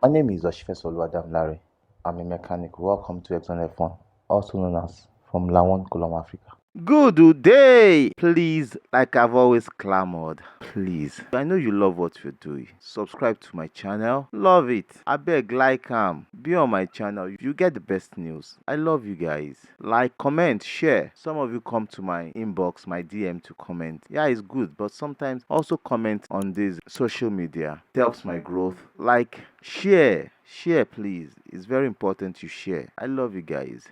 My name is Oshife Larry. I'm a mechanic. Welcome to Exxon F1, also known as from Lawon, Colum, Africa. Good day! Please, like I've always clamored, please. I know you love what you're doing. Subscribe to my channel. Love it. I beg, like be on my channel. You get the best news. I love you guys. Like, comment, share. Some of you come to my inbox, my DM to comment. Yeah, it's good, but sometimes also comment on this social media. It helps my growth. Like, share. Share, please. It's very important you share. I love you guys.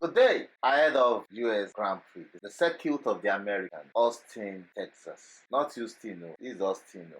Today, ahead of US Grand Prix, the circuit of the American, Austin, Texas. Not Houston, no. This is Austin, no.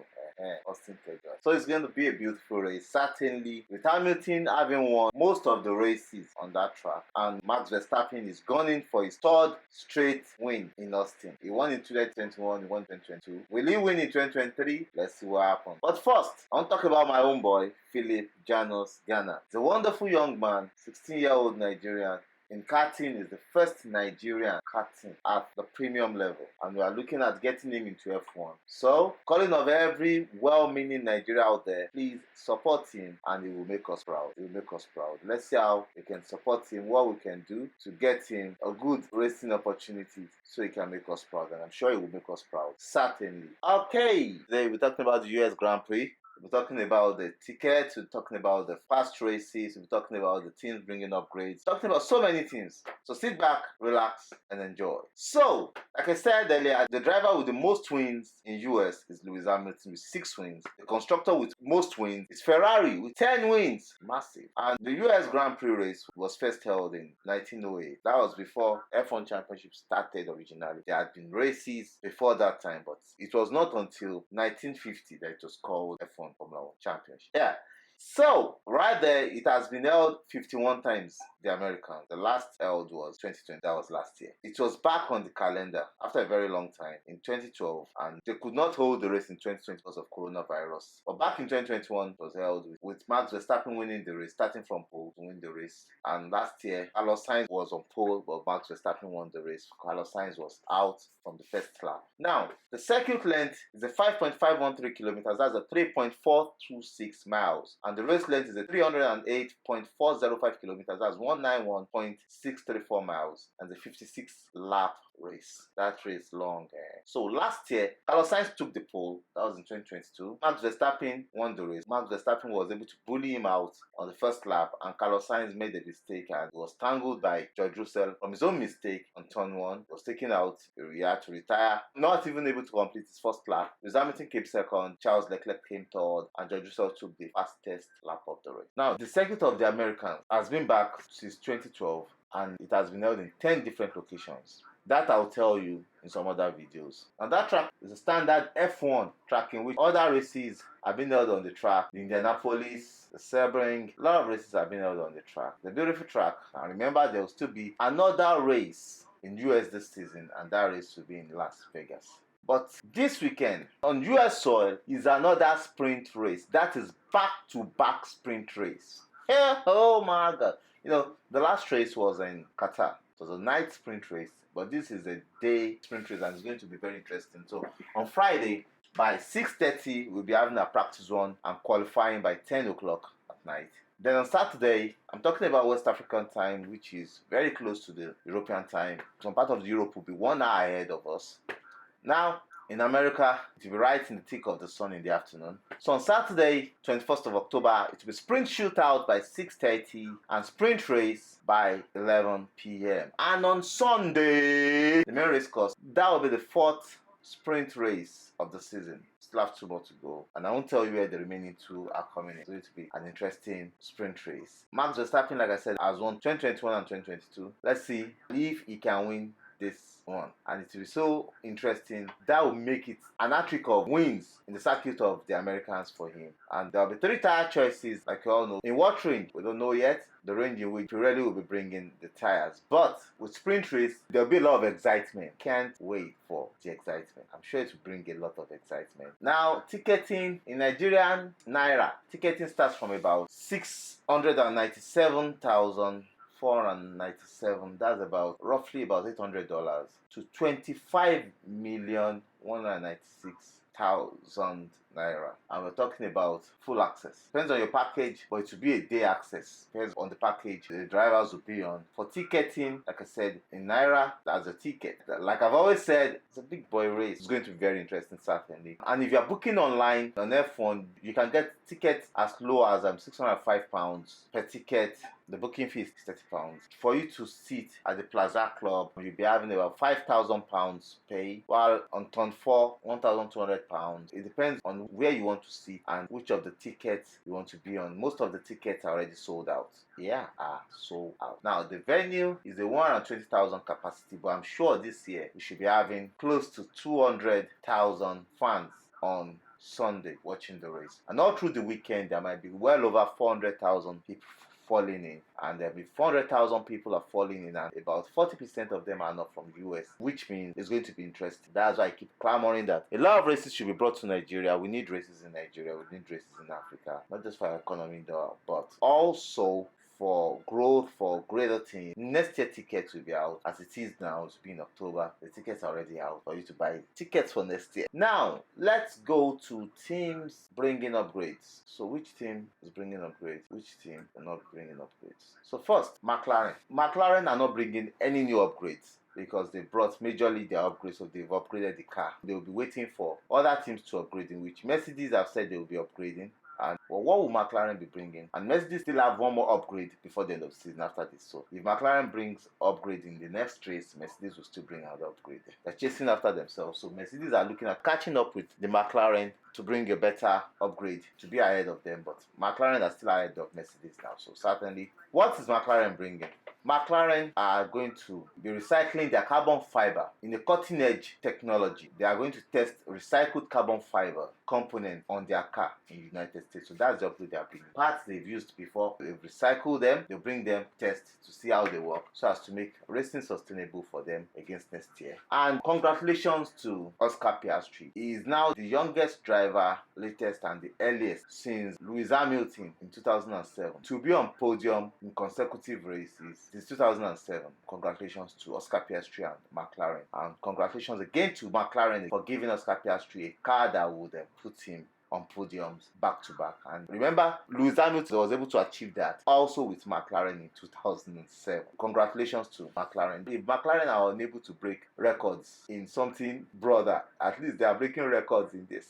Austin, Texas. So it's going to be a beautiful race, certainly, with Hamilton having won most of the races on that track, and Max Verstappen is gunning for his third straight win in Austin. He won in 2021, he won in 2022. Will he win in 2023? Let's see what happens. But first, I want to talk about my own boy, Philip Janos Ghana. He's a wonderful young man, 16-year-old Nigerian. In karting, is the first Nigerian karting at the premium level, and we are looking at getting him into F1. So, calling of every well-meaning Nigeria out there, please support him, and he will make us proud. He will make us proud. Let's see how we can support him, what we can do to get him a good racing opportunity so he can make us proud, and I'm sure he will make us proud. Certainly. Okay, today we're talking about the US Grand Prix. We're talking about the tickets, we're talking about the fast races, we're talking about the teams bringing upgrades, talking about so many things. So sit back, relax, and enjoy. So, like I said earlier, the driver with the most wins in US is Lewis Hamilton with 6 wins. The constructor with most wins is Ferrari with 10 wins. Massive. And the US Grand Prix race was first held in 1908. That was before F1 Championship started originally. There had been races before that time, but it was not until 1950 that it was called F1 Formula 1 Championship. Yeah. So, right there, it has been held 51 times, the Americans. The last held was 2020, that was last year. It was back on the calendar after a very long time in 2012, and they could not hold the race in 2020 because of coronavirus. But back in 2021, it was held with Max Verstappen winning the race, starting from pole to win the race. And last year, Carlos Sainz was on pole, but Max Verstappen won the race. Carlos Sainz was out from the first lap. Now, the circuit length is a 5.513 kilometers, that's a 3.426 miles. And the race length is a 308.405 kilometers, that's 191.634 miles, and the 56 lap race. That race long. So last year, Carlos Sainz took the pole, that was in 2022. Max Verstappen won the race. Max Verstappen was able to bully him out on the first lap, and Carlos Sainz made a mistake and was tangled by George Russell from his own mistake on turn 1. He was taken out, he had to retire, not even able to complete his first lap. Lewis Hamilton came second, Charles Leclerc came third, and George Russell took the fastest lap of the race. Now, the circuit of the Americans has been back since 2012, and it has been held in 10 different locations. That I'll tell you in some other videos. And that track is a standard F1 track in which other races have been held on the track. The Indianapolis, the Sebring, a lot of races have been held on the track. The beautiful track. And remember, there will still be another race in US this season, and that race will be in Las Vegas. But this weekend on US soil is another sprint race. That is back-to-back sprint race. Oh my God. You know, the last race was in Qatar. It was a night sprint race, but this is a day sprint race, and it's going to be very interesting. So on Friday, by 6:30, we'll be having a practice run and qualifying by 10 o'clock at night. Then on Saturday, I'm talking about West African time, which is very close to the European time. Some part of Europe will be 1 hour ahead of us. Now, in America, it will be right in the thick of the sun in the afternoon. So on Saturday, 21st of October, it will be sprint shootout by 6:30 and sprint race by 11 p.m. And on Sunday, the main race course, that will be the 4th sprint race of the season. Still have 2 more to go, and I won't tell you where the remaining 2 are coming in. It's going to be an interesting sprint race. Max Verstappen, like I said, has won 2021 and 2022. Let's see if he can win this one, and it will be so interesting. That will make it an hat-trick of wins in the circuit of the Americans for him. And there will be 3 tire choices, like you all know. In what range? We don't know yet. The range in which Pirelli will be bringing the tires. But with sprint race, there will be a lot of excitement. Can't wait for the excitement. I'm sure it will bring a lot of excitement. Now, ticketing in Nigerian Naira. Ticketing starts from about 697,497. That's about roughly about $800 to 25,196,000. naira, and we're talking about full access. Depends on your package, but it will be a day access. Depends on the package the drivers will be on. For ticketing, like I said, in naira, that's a ticket. Like I've always said, it's a big boy race. It's going to be very interesting, certainly. And if you're booking online on F1, you can get tickets as low as £605 per ticket. The booking fee is £30. For you to sit at the Plaza Club, you'll be having about £5,000 pay, while on turn 4, £1,200. It depends on where you want to sit and which of the tickets you want to be on. Most of the tickets are already sold out. Yeah, are sold out. Now, the venue is a 120,000 capacity, but I'm sure this year we should be having close to 200,000 fans on Sunday watching the race. And all through the weekend, there might be well over 400,000 people falling in, and there'll be 400,000 people are falling in, and about 40% of them are not from US, which means it's going to be interesting. That's why I keep clamoring that a lot of races should be brought to Nigeria. We need races in Nigeria, we need races in Africa, not just for our economy though, but also for growth, for greater things. Next year tickets will be out. As it is now, it's been October. The tickets are already out for you to buy tickets for next year. Now, let's go to teams bringing upgrades. So which team is bringing upgrades? Which team are not bringing upgrades? So first, McLaren. McLaren are not bringing any new upgrades, because they brought majorly their upgrades, so they've upgraded the car. They will be waiting for other teams to upgrade, in which Mercedes have said they will be upgrading. And well, what will McLaren be bringing? And Mercedes still have one more upgrade before the end of the season after this. So if McLaren brings upgrade in the next race, Mercedes will still bring another upgrade. They're chasing after themselves. So Mercedes are looking at catching up with the McLaren to bring a better upgrade, to be ahead of them. But McLaren are still ahead of Mercedes now. So certainly, what is McLaren bringing? McLaren are going to be recycling their carbon fiber in a cutting-edge technology. They are going to test recycled carbon fiber components on their car in the United States. So that's the upgrade they are bringing. Parts they've used before, they've recycled them, they'll bring them, test to see how they work, so as to make racing sustainable for them against next year. And congratulations to Oscar Piastri. He is now the youngest driver, latest and the earliest since Lewis Hamilton in 2007 to be on podium in consecutive races since 2007. Congratulations to Oscar Piastri and McLaren, and congratulations again to McLaren for giving Oscar Piastri a car that would put him on podiums back to back. And remember, Lewis Hamilton was able to achieve that also with McLaren in 2007. Congratulations to McLaren. If McLaren are unable to break records in something broader, at least they are breaking records in this.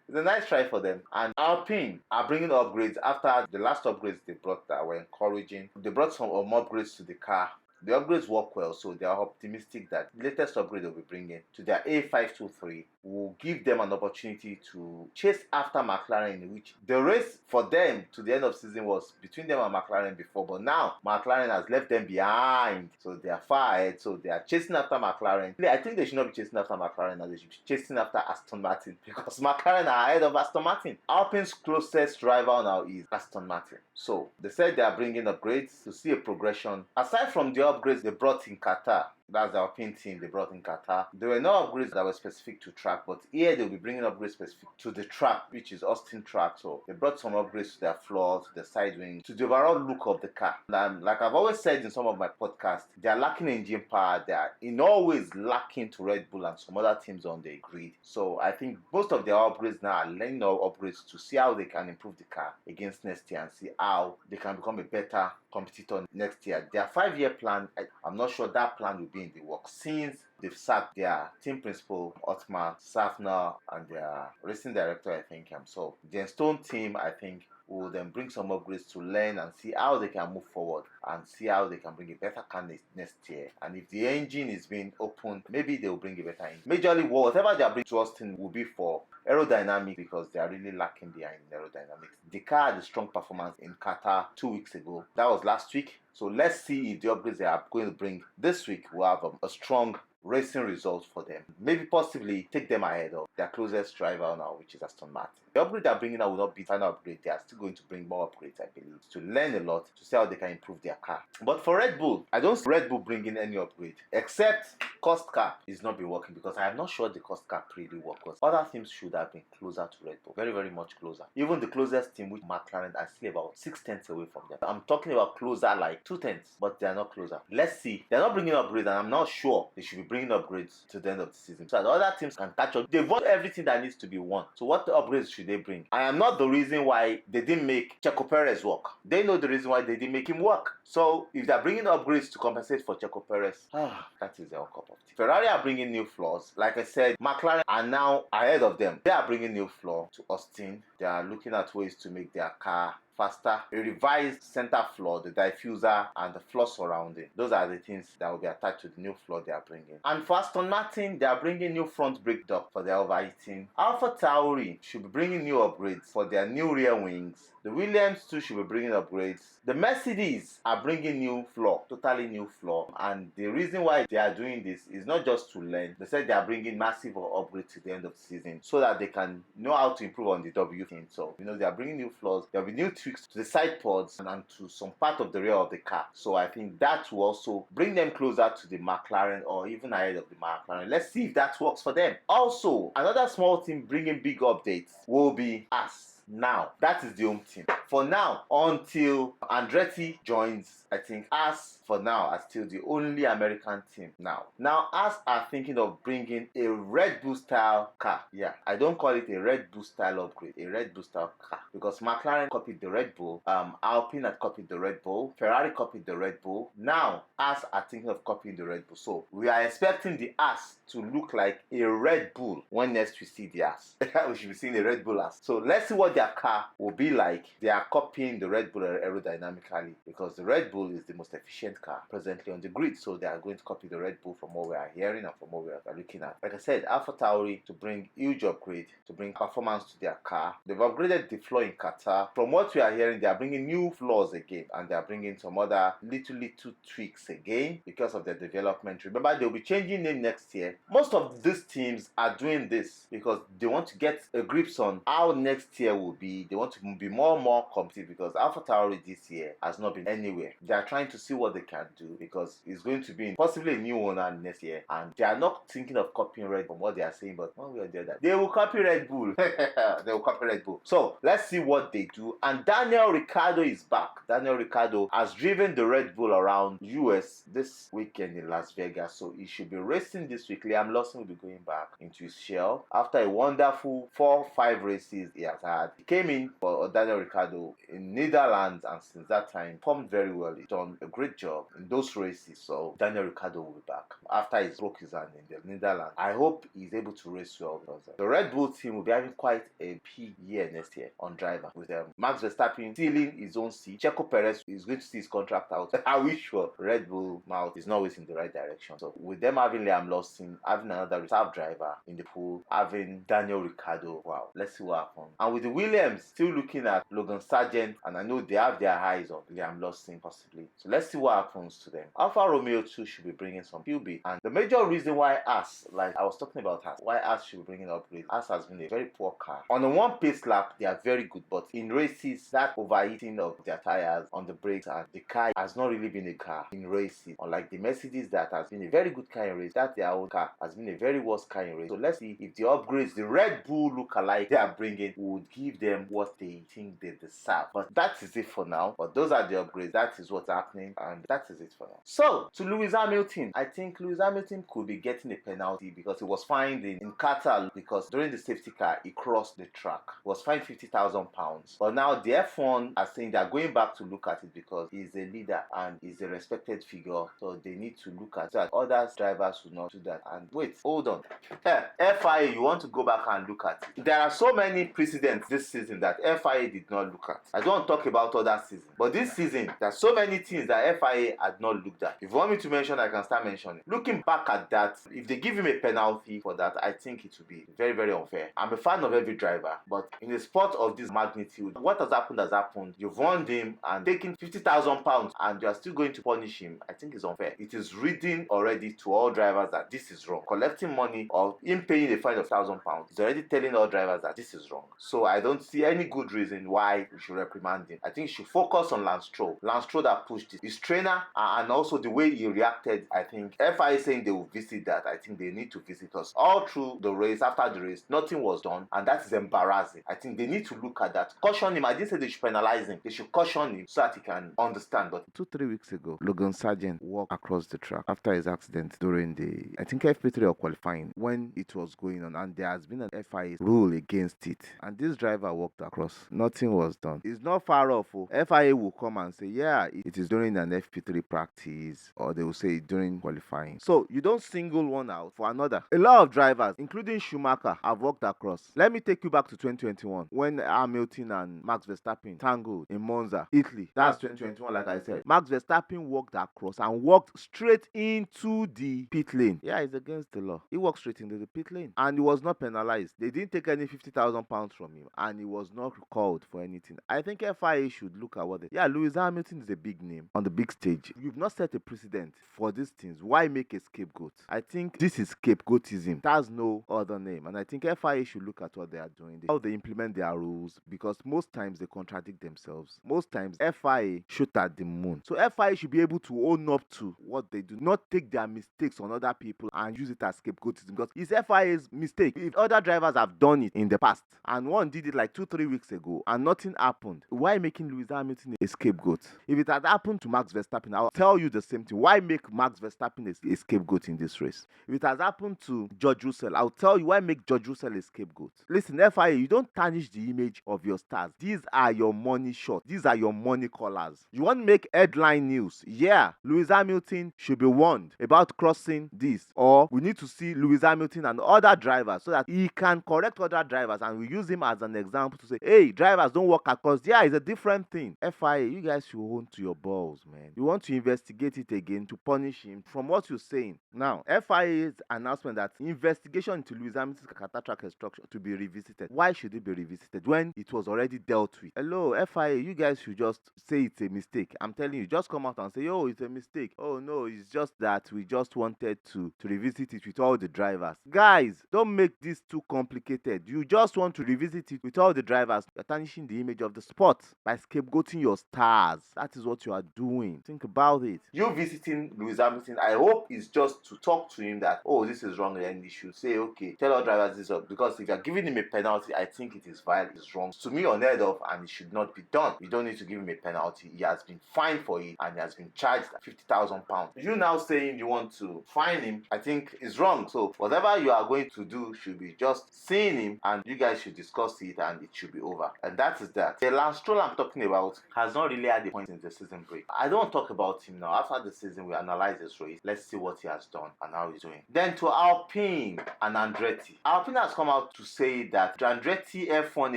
It's a nice try for them. And Alpine are bringing upgrades after the last upgrades they brought that were encouraging. They brought some upgrades to the car. The upgrades work well, so they are optimistic that the latest upgrade they'll be bringing to their A523 will give them an opportunity to chase after McLaren, in which the race for them to the end of season was between them and McLaren before, but now McLaren has left them behind, so they are far ahead, so they are chasing after McLaren. I think they should not be chasing after McLaren now, they should be chasing after Aston Martin, because McLaren are ahead of Aston Martin. Alpine's closest rival now is Aston Martin. So they said they are bringing upgrades to see a progression. Aside from the upgrades they brought in Qatar, that's the Alpine team they brought in Qatar, there were no upgrades that were specific to track, but here they'll be bringing upgrades specific to the track, which is Austin track. So they brought some upgrades to their floor, to the side wing, to the overall look of the car. And like I've always said in some of my podcasts, they are lacking engine power. They are in all ways lacking to Red Bull and some other teams on the grid. So I think most of their upgrades now are learning upgrades to see how they can improve the car against next year and see how they can become a better competitor next year. Their 5-year plan, I'm not sure that plan will be in the works, since they've sacked their team principal Otmar Safner and their racing director, I think. So the Stone team, I think, will then bring some upgrades to learn and see how they can move forward and see how they can bring a better car next year. And if the engine is being opened, maybe they will bring a better engine. Majorly, whatever they are bringing to Austin will be for aerodynamics, because they are really lacking behind in aerodynamics. The car had a strong performance in Qatar 2 weeks ago. That was last week. So let's see if the upgrades they are going to bring this week will have a strong racing results for them. Maybe possibly take them ahead of their closest rival now, which is Aston Martin. The upgrade they're bringing now will not be final upgrade. They are still going to bring more upgrades, I believe, to learn a lot, to see how they can improve their car. But for Red Bull, I don't see Red Bull bringing any upgrade, except cost cap is not been working because I am not sure the cost cap really worked. Because other teams should have been closer to Red Bull, very, very much closer. Even the closest team, which McLaren, are still about 6 tenths away from them. I'm talking about closer like 2 tenths, but they are not closer. Let's see. They're not bringing upgrades, and I'm not sure they should be bringing upgrades to the end of the season, so that other teams can catch up. They've won everything that needs to be won. So what upgrades should they bring? I am not the reason why they didn't make Checo Perez work. They know the reason why they didn't make him work. So if they're bringing upgrades to compensate for Checo Perez, that is their own cup of tea. Ferrari are bringing new floors. Like I said, McLaren are now ahead of them. They are bringing new floor to Austin. They are looking at ways to make their car faster. A revised center floor, the diffuser, and the floor surrounding. Those are the things that will be attached to the new floor they are bringing. And for Aston Martin, they are bringing new front brake duct for their overheating. AlphaTauri should be bringing new upgrades for their new rear wings. The Williams too should be bringing upgrades. The Mercedes are bringing new floor, totally new floor. And the reason why they are doing this is not just to learn. They said they are bringing massive upgrades to the end of the season so that they can know how to improve on the W thing. So, they are bringing new floors. There will be new tweaks to the side pods and to some part of the rear of the car. So I think that will also bring them closer to the McLaren or even ahead of the McLaren. Let's see if that works for them. Also, another small team bringing big updates will be us. Now, that is the home team. For now, until Andretti joins, I think us for now are still the only American team now. Now, us are thinking of bringing a Red Bull style car. Yeah, I don't call it a Red Bull style upgrade, a Red Bull style car. Because McLaren copied the Red Bull, Alpine had copied the Red Bull, Ferrari copied the Red Bull. Now, us are thinking of copying the Red Bull. So, we are expecting the us to look like a Red Bull when next we see the us. We should be seeing a Red Bull us. So, let's see what their car will be like. They are copying the Red Bull aerodynamically because the Red Bull is the most efficient car presently on the grid. So they are going to copy the Red Bull from what we are hearing and from what we are looking at. Like I said, AlphaTauri to bring huge upgrade, to bring performance to their car. They've upgraded the floor in Qatar. From what we are hearing, they are bringing new floors again, and they are bringing some other little tweaks again because of their development. Remember, they'll be changing name next year. Most of these teams are doing this because they want to get a grip on how next year will be. They want to be more and more competitive because AlphaTauri this year has not been anywhere. They are trying to see what they can do because it's going to be possibly a new owner next year, and they are not thinking of copying Red Bull from what they are saying, but one way or the other, they will copy Red Bull. They will copy Red Bull. So let's see what they do. And Daniel Ricciardo is back. Daniel Ricciardo has driven the Red Bull around US this weekend in Las Vegas, so he should be racing this week. Liam Lawson will be going back into his shell after a wonderful 4-5 races he has had. He came in for Daniel Ricciardo in Netherlands, and since that time performed very well. He's done a great job in those races. So Daniel Ricciardo will be back after he broke his hand in the Netherlands. I hope he's able to race well because the Red Bull team will be having quite a big year next year on driver with Max Verstappen stealing his own seat. Checo Perez is going to see his contract out. I wish for Red Bull mouth is not always in the right direction. So with them having Liam Lawson, having another reserve driver in the pool, having Daniel Ricciardo, wow, let's see what happens. And with the Williams still looking at Logan Sargent, and I know they have their eyes on Liam Lawson possibly. So let's see what happens to them. Alfa Romeo too should be bringing some QB. And the major reason why us, like I was talking about us, why us should be bringing upgrades. Us has been a very poor car. On the one pace lap, they are very good, but in races, that overheating of their tires on the brakes, and the car has not really been a car in races. Unlike the Mercedes that has been a very good car in race, that their own car has been a very worst car in race. So let's see if the upgrades, the Red Bull look-alike they are bringing, would give them what they think they deserve. But that is it for now. But those are the upgrades. That is what's happening, and that is it for now. So to Lewis Hamilton, I think Lewis Hamilton could be getting a penalty because he was fined in Qatar because during the safety car he crossed the track. He was fined £50,000. But now the F1 are saying they're going back to look at it because he's a leader and he's a respected figure. So they need to look at it so that other drivers will not do that. And wait, hold on. FIA, you want to go back and look at it. There are so many precedents this season that FIA did not look at. I don't talk about other seasons, but this season there are so many things that FIA had not looked at. If you want me to mention, I can start mentioning. Looking back at that, if they give him a penalty for that, I think it will be very, very unfair. I'm a fan of every driver, but in a sport of this magnitude, what has happened has happened. You've warned him and taken £50,000 and you are still going to punish him. I think it's unfair. It is written already to all drivers that this is wrong. Collecting money or him paying a fine of £1,000 is already telling all drivers that this is wrong. So I don't see any good reason why we should reprimand him. I think he should focus on Lance Stroll. Lance Stroll that pushed it. His trainer China, and also the way he reacted, I think FIA saying they will visit that, I think they need to visit us. All through the race, after the race, nothing was done, and that is embarrassing. I think they need to look at that. Caution him. I didn't say they should penalize him. They should caution him so that he can understand. But 2-3 weeks ago, Logan Sargent walked across the track after his accident during the, I think, FP3 or qualifying when it was going on, and there has been an FIA rule against it. And this driver walked across. Nothing was done. It's not far off. FIA will come and say, yeah, it is during an FP3 practice, or they will say during qualifying. So you don't single one out for another. A lot of drivers, including Schumacher, have walked across. Let me take you back to 2021 when Hamilton and Max Verstappen tangled in Monza, Italy. That's 2021, like I said. Max Verstappen walked across and walked straight into the pit lane. Yeah, it's against the law. He walked straight into the pit lane and he was not penalized. They didn't take any £50,000 from him and he was not called for anything. I think FIA should look at what they... Yeah, Lewis Hamilton is a big name on the big stage. You've not set a precedent for these things. Why make a scapegoat? I think this is scapegoatism. It has no other name. And I think FIA should look at what they are doing, how they implement their rules, because most times they contradict themselves. Most times FIA shoot at the moon. So FIA should be able to own up to what they do, not take their mistakes on other people and use it as scapegoatism, because it's FIA's mistake. If other drivers have done it in the past and one did it like 2-3 weeks ago and nothing happened, why making Lewis Hamilton a scapegoat? If it had happened to Max Verstappen, I'll tell you the same thing. Why make Max Verstappen a scapegoat in this race? If it has happened to George Russell, I'll tell you why make George Russell a scapegoat. Listen, FIA, you don't tarnish the image of your stars. These are your money shots. These are your money callers. You want to make headline news? Yeah, Lewis Hamilton should be warned about crossing this, or we need to see Lewis Hamilton and other drivers so that he can correct other drivers and we use him as an example to say, hey, drivers don't walk across. Yeah, it's a different thing. FIA, you guys should hold to your balls, man. You want to investigate it again to punish him from what you're saying. Now, FIA's announcement that investigation into Lewis Hamilton's Qatar track instruction to be revisited. Why should it be revisited when it was already dealt with? Hello, FIA, you guys should just say it's a mistake. I'm telling you, just come out and say, oh, it's a mistake. Oh, no, it's just that we just wanted to revisit it with all the drivers. Guys, don't make this too complicated. You just want to revisit it with all the drivers. You're tarnishing the image of the sport by scapegoating your stars. That is what you are doing. Think about it. You visiting Lewis Hamilton, I hope it's just to talk to him that, oh, this is wrong, and he should say, okay, tell all drivers this up. Because if you're giving him a penalty, I think it is vile, it's wrong. To me, unheard of, and it should not be done. You don't need to give him a penalty. He has been fined for it and he has been charged £50,000. You now saying you want to fine him, I think is wrong. So whatever you are going to do should be just seeing him and you guys should discuss it and it should be over. And that is that. The Lance Stroll I'm talking about has not really had a point in the season break. I don't talk about him now. After the season, we analyze this race. Let's see what he has done and how he's doing. Then to Alpine and Andretti. Alpine has come out to say that the Andretti F1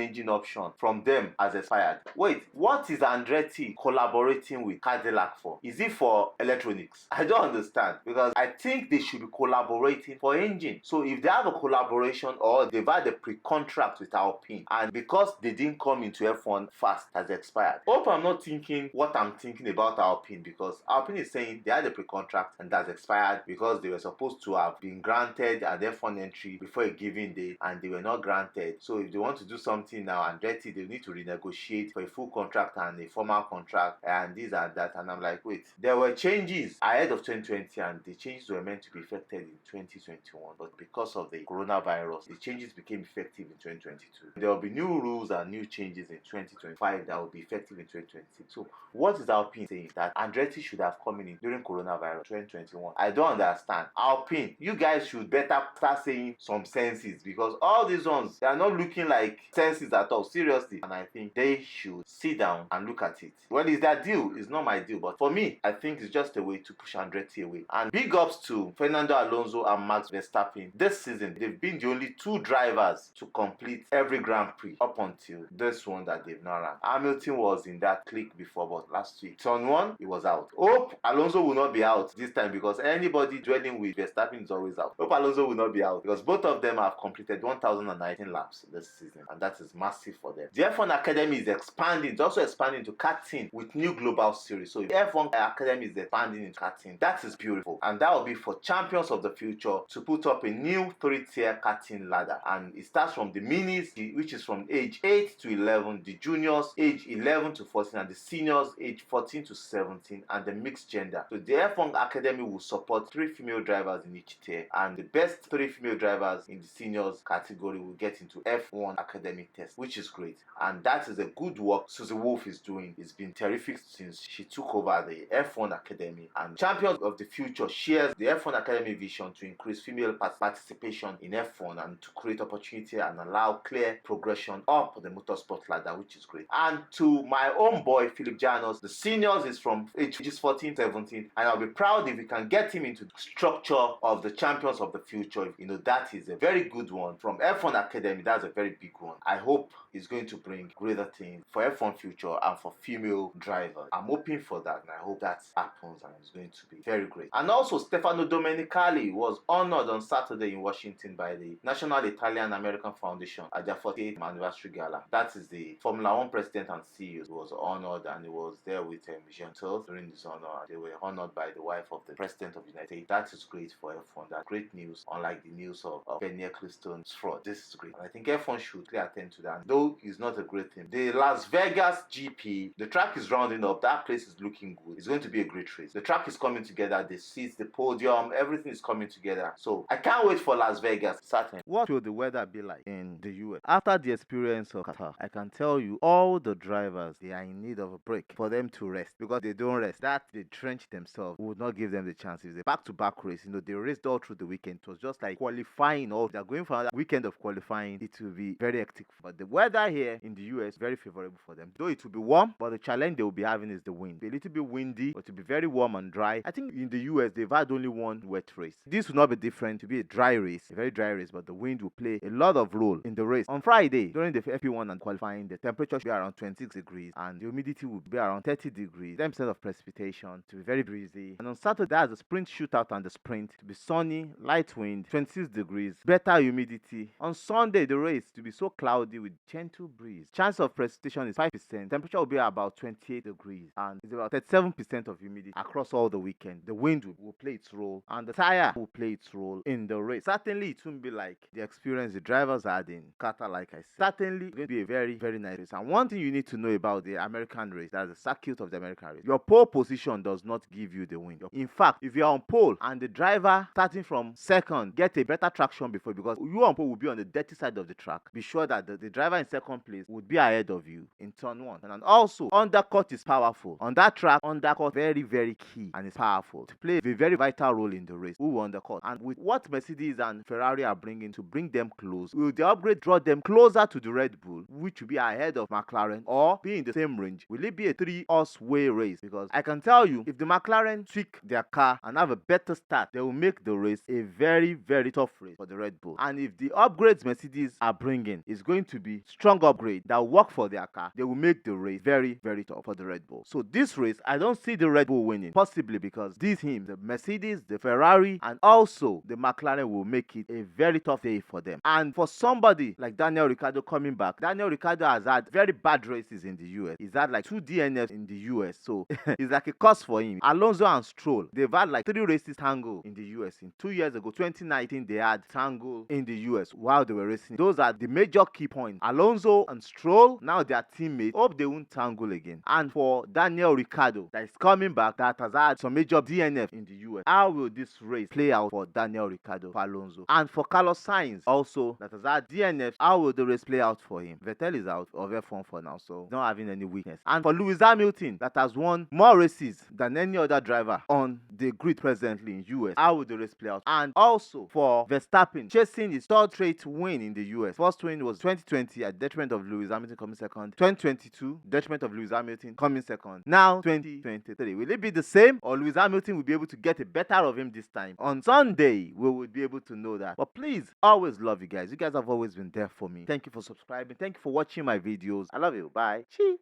engine option from them has expired. Wait, what is Andretti collaborating with Cadillac for? Is it for electronics? I don't understand, because I think they should be collaborating for engine. So if they have a collaboration or they've had a pre-contract with Alpine and because they didn't come into F1 fast, has expired. Hope I'm not thinking what I'm thinking about Alpine, because Alpine is saying they had a pre-contract and that's expired because they were supposed to have been granted an F1 entry before a given date and they were not granted. So if they want to do something now, Andretti, they need to renegotiate for a full contract and a formal contract and this and that. And I'm like, wait, there were changes ahead of 2020 and the changes were meant to be effected in 2021, but because of the coronavirus, the changes became effective in 2022. There will be new rules and new changes in 2025 that will be effective in 2026. So what is Alpine saying? That Andretti should have come in during coronavirus 2021? I don't understand. Alpine, you guys should better start saying some senses, because all these ones, they are not looking like senses at all, seriously. And I think they should sit down and look at it. Well, it's their deal, it's not my deal, but for me, I think it's just a way to push Andretti away. And big ups to Fernando Alonso and Max Verstappen. This season, they've been the only two drivers to complete every Grand Prix up until this one that they've not run. Hamilton was in that clique before, but last week, turn one, he was out. Hope Alonso will not be out this time, because anybody dwelling with Verstappen is always out. Hope Alonso will not be out, because both of them have completed 1,019 laps this season, and that is massive for them. The F1 Academy is expanding. It's also expanding to karting with new global series. So if the F1 Academy is expanding in karting, that is beautiful, and that will be for champions of the future to put up a new 3-tier karting ladder. And it starts from the minis, which is from age 8 to 11, the juniors age 11 to 14, and the seniors age 14 to 17. 17 and the mixed gender. So the F1 Academy will support 3 female drivers in each tier, and the best 3 female drivers in the seniors category will get into F1 Academy test, which is great. And that is a good work Susie Wolf is doing. It's been terrific since she took over the F1 Academy, and Champions of the Future shares the F1 Academy vision to increase female participation in F1 and to create opportunity and allow clear progression up the motorsport ladder, which is great. And to my own boy Philip Janos, the seniors is from ages 14, 17, and I'll be proud if we can get him into the structure of the Champions of the Future. You know, that is a very good one from F1 Academy. That's a very big one. I hope it's going to bring greater things for F1 Future and for female drivers. I'm hoping for that, and I hope that happens, and it's going to be very great. And also, Stefano Domenicali was honored on Saturday in Washington by the National Italian American Foundation at their 48th anniversary gala. That is the Formula One president and CEO who was honored, and he was there with Jean during his honor. They were honored by the wife of the president of the United States. That is great for F1. That's great news, unlike the news of Bernie Ecclestone's fraud. This is great, and I think F1 should clearly attend to that. Though it's not a great thing. The Las Vegas GP, the track is rounding up. That place is looking good. It's going to be a great race. The track is coming together. The seats, the podium, everything is coming together. So I can't wait for Las Vegas. Certain. What will the weather be like in the US? After the experience of Qatar, I can tell you all the drivers, they are in need of a break for them to rest, because they don't rest. That they drench themselves would not give them the chance. If they back-to-back race, they raced all through the weekend. It was just like qualifying. All they're going for another weekend of qualifying. It will be very hectic. But the weather here in the US very favorable for them. Though it will be warm, but the challenge they will be having is the wind. It'll be a little bit windy, but it will be very warm and dry. I think in the US they've had only one wet race. This will not be different. To be a dry race, a very dry race, but the wind will play a lot of role in the race. On Friday, during the FP1 and qualifying, the temperature should be around 26 degrees and the humidity will be around 30 degrees. 10% of precipitation, to be very breezy. And on Saturday, there's the sprint shootout and the sprint to be sunny, light wind, 26 degrees, better humidity. On Sunday, the race to be so cloudy with gentle breeze. Chance of precipitation is 5%. Temperature will be about 28 degrees and it's about 37% of humidity across all the weekend. The wind will play its role and the tire will play its role in the race. Certainly, it won't be like the experience the drivers had in Qatar, like I said. Certainly, it's going to be a very, very nice race. And one thing you need to know about the American race, that's the circuit of the American race. Your pole position does not give you the win. In fact, if you're on pole and the driver starting from second get a better traction before, because you on pole will be on the dirty side of the track, be sure that the driver in second place would be ahead of you in turn one. And also, undercut is powerful. On that track, undercut very, very key and it's powerful to play a very vital role in the race. Who will undercut? And with what Mercedes and Ferrari are bringing to bring them close, will the upgrade draw them closer to the Red Bull, which will be ahead of McLaren, or be in the same range? Will it be a 3-horse-way race? Because I can tell you, if the McLaren tweak their car and have a better start, they will make the race a very, very tough race for the Red Bull. And if the upgrades Mercedes are bringing is going to be strong upgrade that will work for their car, they will make the race very, very tough for the Red Bull. So this race, I don't see the Red Bull winning, possibly because these teams, the Mercedes, the Ferrari, and also the McLaren will make it a very tough day for them. And for somebody like Daniel Ricciardo coming back, Daniel Ricciardo has had very bad races in the US. He's had like 2 DNFs in the US, so it's like a curse for him. Alonso and Stroll, they've had like 3 races tangle in the US. In 2 years ago, 2019, they had tangle in the US while they were racing. Those are the major key points. Alonso and Stroll, now they are teammates. Hope they won't tangle again. And for Daniel Ricciardo, that is coming back, that has had some major DNF in the US, how will this race play out for Daniel Ricciardo, for Alonso? And for Carlos Sainz, also, that has had DNF, how will the race play out for him? Vettel is out of F1 for now, so not having any weakness. And for Lewis Hamilton, that has won more races than any other driver on the grid presently in US, how will the race play out? And also for Verstappen, chasing his 3rd straight win in the US. First win was 2020 at detriment of Lewis Hamilton coming second. 2022, detriment of Lewis Hamilton coming second. Now 2023, will it be the same, or Lewis Hamilton will be able to get a better of him this time? On Sunday, we will be able to know that. But please, always love you guys. You guys have always been there for me. Thank you for subscribing. Thank you for watching my videos. I love you. Bye. Cheers.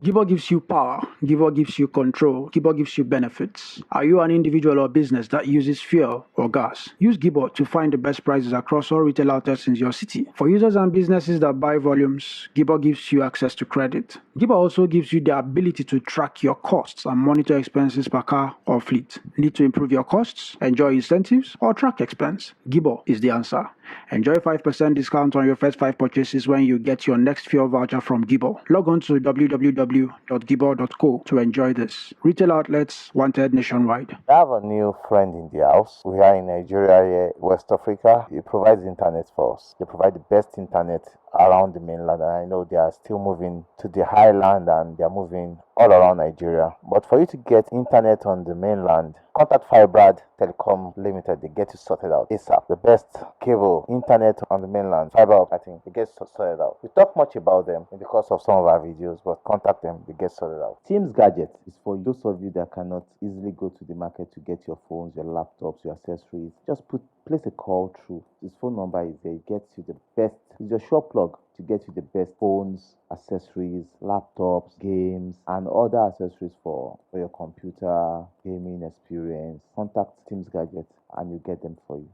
Gibor gives you power. Gibor gives you control. Gibor gives you benefits. Are you an individual or business that uses fuel or gas? Use Gibor to find the best prices across all retail outlets in your city. For users and businesses that buy volumes, Gibor gives you access to credit. Gibor also gives you the ability to track your costs and monitor expenses per car or fleet. Need to improve your costs, enjoy incentives, or track expense? Gibor is the answer. Enjoy 5% discount on your first 5 purchases when you get your next fuel voucher from Gibor. Log on to www www.gibor.co to enjoy this. Retail outlets wanted nationwide. I have a new friend in the house. We are in Nigeria here, West Africa. He provides internet for us. They provide the best internet around the mainland, and I know they are still moving to the highland and they are moving all around Nigeria. But for you to get internet on the mainland, contact Fibrad Telecom Limited. They get you sorted out ASAP. The best cable internet on the mainland, fiber, I think they get sorted out. We talk much about them in the course of some of our videos, but contact them, they get sorted out. Teams Gadget is for those of you that cannot easily go to the market to get your phones, your laptops, your accessories. Just place a call through. His phone number is there. It gets you the best. It's your shop plug to get you the best phones, accessories, laptops, games, and other accessories for your computer gaming experience. Contact Teams Gadget and you get them for you.